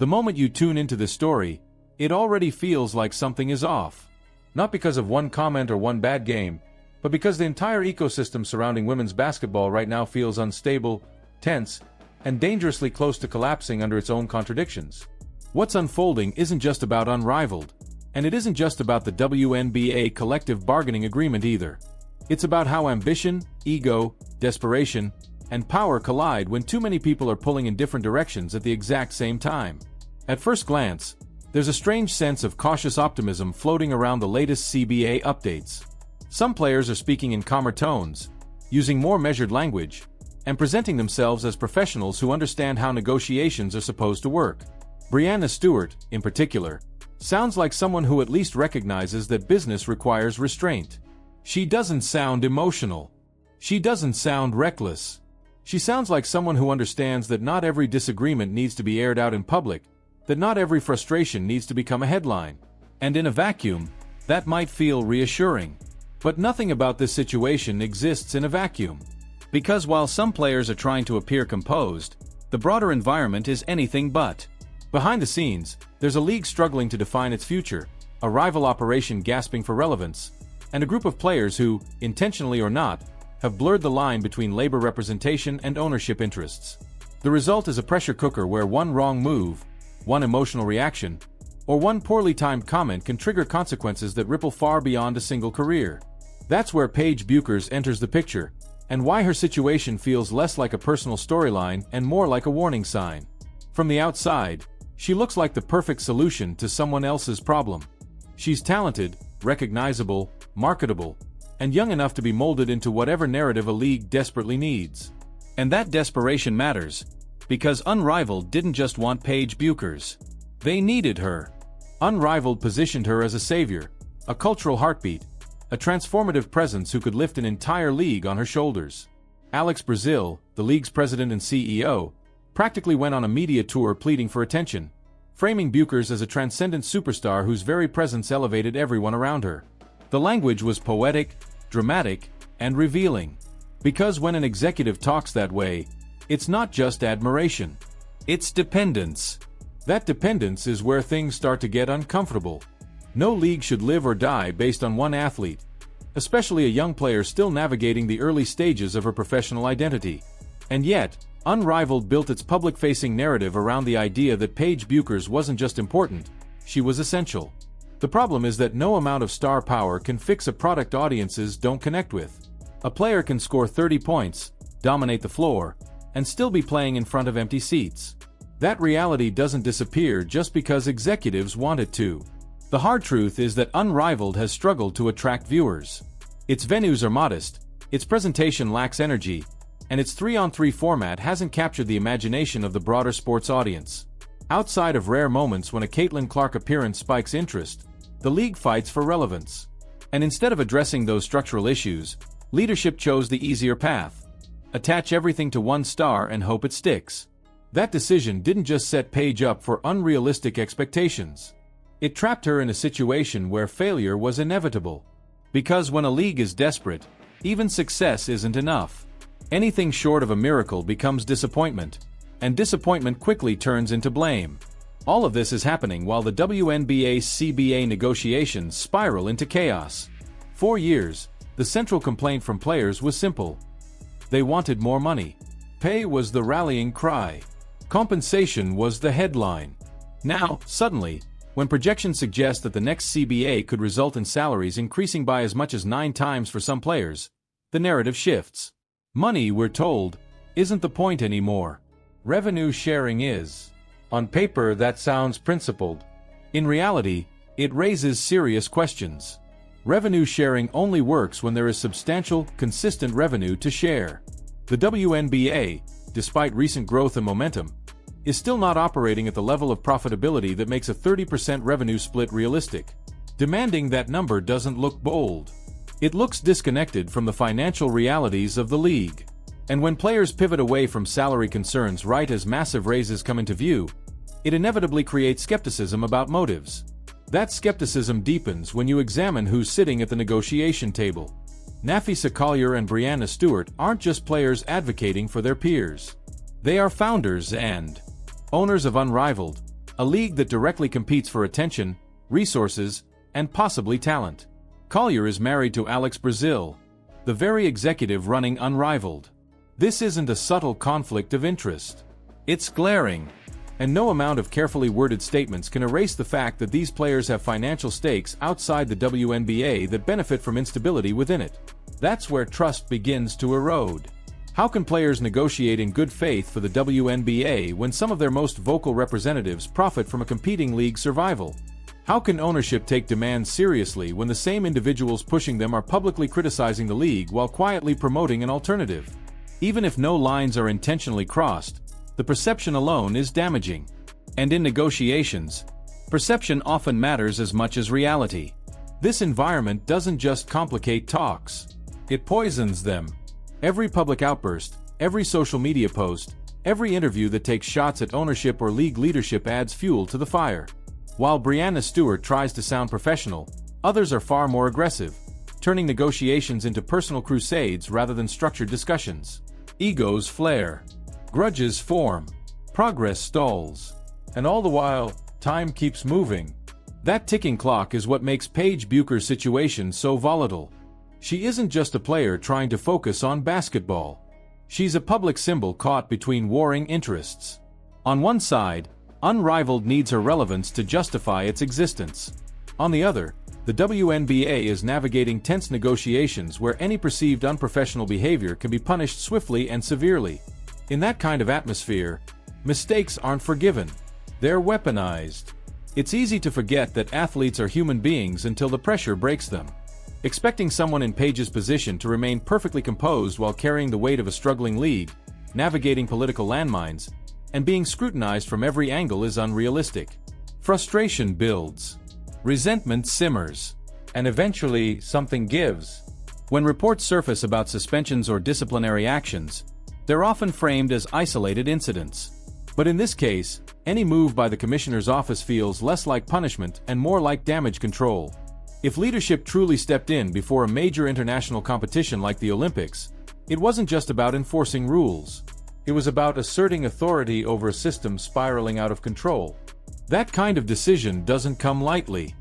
The moment you tune into this story, it already feels like something is off. Not because of one comment or one bad game, but because the entire ecosystem surrounding women's basketball right now feels unstable, tense, and dangerously close to collapsing under its own contradictions. What's unfolding isn't just about Unrivaled, and it isn't just about the WNBA collective bargaining agreement either. It's about how ambition, ego, desperation, and power collide when too many people are pulling in different directions at the exact same time. At first glance, there's a strange sense of cautious optimism floating around the latest CBA updates. Some players are speaking in calmer tones, using more measured language, and presenting themselves as professionals who understand how negotiations are supposed to work. Breanna Stewart, in particular, sounds like someone who at least recognizes that business requires restraint. She doesn't sound emotional. She doesn't sound reckless. She sounds like someone who understands that not every disagreement needs to be aired out in public, that not every frustration needs to become a headline. And in a vacuum, that might feel reassuring. But nothing about this situation exists in a vacuum. Because while some players are trying to appear composed, the broader environment is anything but. Behind the scenes, there's a league struggling to define its future, a rival operation gasping for relevance, and a group of players who, intentionally or not, have blurred the line between labor representation and ownership interests. The result is a pressure cooker where one wrong move, one emotional reaction, or one poorly timed comment can trigger consequences that ripple far beyond a single career. That's where Paige Buecker enters the picture, and why her situation feels less like a personal storyline and more like a warning sign. From the outside, she looks like the perfect solution to someone else's problem. She's talented, recognizable, marketable, and young enough to be molded into whatever narrative a league desperately needs. And that desperation matters, because Unrivaled didn't just want Paige Buecker. They needed her. Unrivaled positioned her as a savior, a cultural heartbeat, a transformative presence who could lift an entire league on her shoulders. Alex Brazil, the league's president and CEO, practically went on a media tour pleading for attention, framing Buecker as a transcendent superstar whose very presence elevated everyone around her. The language was poetic, dramatic, and revealing. Because when an executive talks that way, it's not just admiration. It's dependence. That dependence is where things start to get uncomfortable. No league should live or die based on one athlete, especially a young player still navigating the early stages of her professional identity. And yet, Unrivaled built its public-facing narrative around the idea that Paige Buecker wasn't just important, she was essential. The problem is that no amount of star power can fix a product audiences don't connect with. A player can score 30 points, dominate the floor, and still be playing in front of empty seats. That reality doesn't disappear just because executives want it to. The hard truth is that Unrivaled has struggled to attract viewers. Its venues are modest, its presentation lacks energy, and its 3-on-3 format hasn't captured the imagination of the broader sports audience. Outside of rare moments when a Caitlin Clark appearance spikes interest, the league fights for relevance. And instead of addressing those structural issues, leadership chose the easier path. Attach everything to one star and hope it sticks. That decision didn't just set Paige up for unrealistic expectations. It trapped her in a situation where failure was inevitable. Because when a league is desperate, even success isn't enough. Anything short of a miracle becomes disappointment, and disappointment quickly turns into blame. All of this is happening while the WNBA's CBA negotiations spiral into chaos. For years, the central complaint from players was simple. They wanted more money. Pay was the rallying cry. Compensation was the headline. Now, suddenly, when projections suggest that the next CBA could result in salaries increasing by as much as 9 times for some players, the narrative shifts. Money, we're told, isn't the point anymore. Revenue sharing is. On paper, that sounds principled. In reality, it raises serious questions. Revenue sharing only works when there is substantial, consistent revenue to share. The WNBA, despite recent growth and momentum, is still not operating at the level of profitability that makes a 30% revenue split realistic. Demanding that number doesn't look bold. It looks disconnected from the financial realities of the league. And when players pivot away from salary concerns right as massive raises come into view, it inevitably creates skepticism about motives. That skepticism deepens when you examine who's sitting at the negotiation table. Nafisa Collier and Breanna Stewart aren't just players advocating for their peers. They are founders and owners of Unrivaled, a league that directly competes for attention, resources, and possibly talent. Collier is married to Alex Brazil, the very executive running Unrivaled. This isn't a subtle conflict of interest. It's glaring, and no amount of carefully worded statements can erase the fact that these players have financial stakes outside the WNBA that benefit from instability within it. That's where trust begins to erode. How can players negotiate in good faith for the WNBA when some of their most vocal representatives profit from a competing league's survival? How can ownership take demands seriously when the same individuals pushing them are publicly criticizing the league while quietly promoting an alternative? Even if no lines are intentionally crossed, the perception alone is damaging. And in negotiations, perception often matters as much as reality. This environment doesn't just complicate talks, it poisons them. Every public outburst, every social media post, every interview that takes shots at ownership or league leadership adds fuel to the fire. While Breanna Stewart tries to sound professional, others are far more aggressive, turning negotiations into personal crusades rather than structured discussions. Egos flare, grudges form, progress stalls, and all the while, time keeps moving. That ticking clock is what makes Paige Buecker's situation so volatile. She isn't just a player trying to focus on basketball. She's a public symbol caught between warring interests. On one side, Unrivaled needs her relevance to justify its existence. On the other, the WNBA is navigating tense negotiations where any perceived unprofessional behavior can be punished swiftly and severely. In that kind of atmosphere, mistakes aren't forgiven. They're weaponized. It's easy to forget that athletes are human beings until the pressure breaks them. Expecting someone in Paige's position to remain perfectly composed while carrying the weight of a struggling league, navigating political landmines, and being scrutinized from every angle is unrealistic. Frustration builds. Resentment simmers. And eventually, something gives. When reports surface about suspensions or disciplinary actions, they're often framed as isolated incidents. But in this case, any move by the commissioner's office feels less like punishment and more like damage control. If leadership truly stepped in before a major international competition like the Olympics, it wasn't just about enforcing rules. It was about asserting authority over a system spiraling out of control. That kind of decision doesn't come lightly.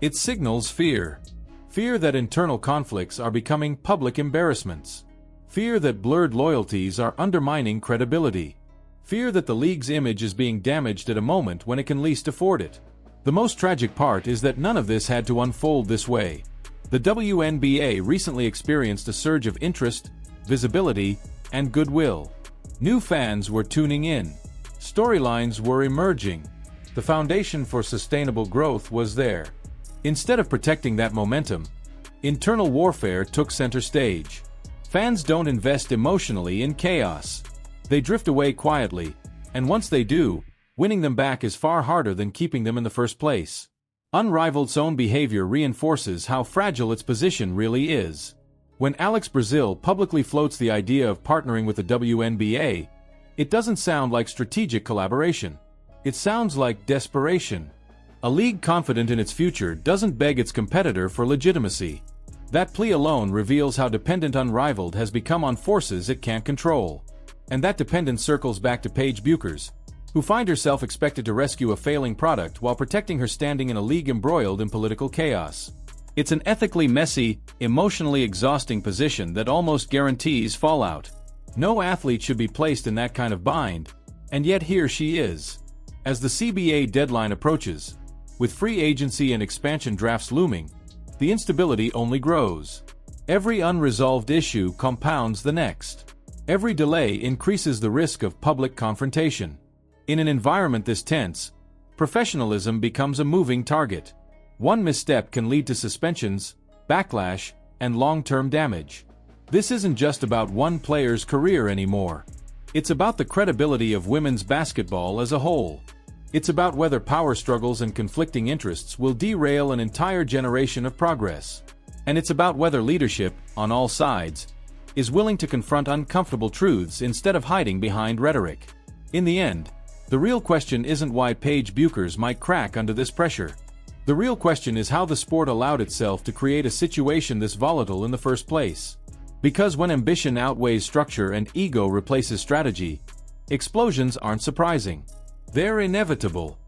It signals fear. Fear that internal conflicts are becoming public embarrassments. Fear that blurred loyalties are undermining credibility. Fear that the league's image is being damaged at a moment when it can least afford it. The most tragic part is that none of this had to unfold this way. The WNBA recently experienced a surge of interest, visibility, and goodwill. New fans were tuning in. Storylines were emerging. The foundation for sustainable growth was there. Instead of protecting that momentum, internal warfare took center stage. Fans don't invest emotionally in chaos. They drift away quietly, and once they do, winning them back is far harder than keeping them in the first place. Unrivaled's own behavior reinforces how fragile its position really is. When Alex Brazil publicly floats the idea of partnering with the WNBA, it doesn't sound like strategic collaboration. It sounds like desperation. A league confident in its future doesn't beg its competitor for legitimacy. That plea alone reveals how dependent Unrivaled has become on forces it can't control. And that dependence circles back to Paige Buecker, who finds herself expected to rescue a failing product while protecting her standing in a league embroiled in political chaos. It's an ethically messy, emotionally exhausting position that almost guarantees fallout. No athlete should be placed in that kind of bind, and yet here she is. As the CBA deadline approaches, with free agency and expansion drafts looming, the instability only grows. Every unresolved issue compounds the next. Every delay increases the risk of public confrontation. In an environment this tense, professionalism becomes a moving target. One misstep can lead to suspensions, backlash, and long-term damage. This isn't just about one player's career anymore. It's about the credibility of women's basketball as a whole. It's about whether power struggles and conflicting interests will derail an entire generation of progress. And it's about whether leadership, on all sides, is willing to confront uncomfortable truths instead of hiding behind rhetoric. In the end, the real question isn't why Paige Buecker might crack under this pressure. The real question is how the sport allowed itself to create a situation this volatile in the first place. Because when ambition outweighs structure and ego replaces strategy, explosions aren't surprising. They're inevitable.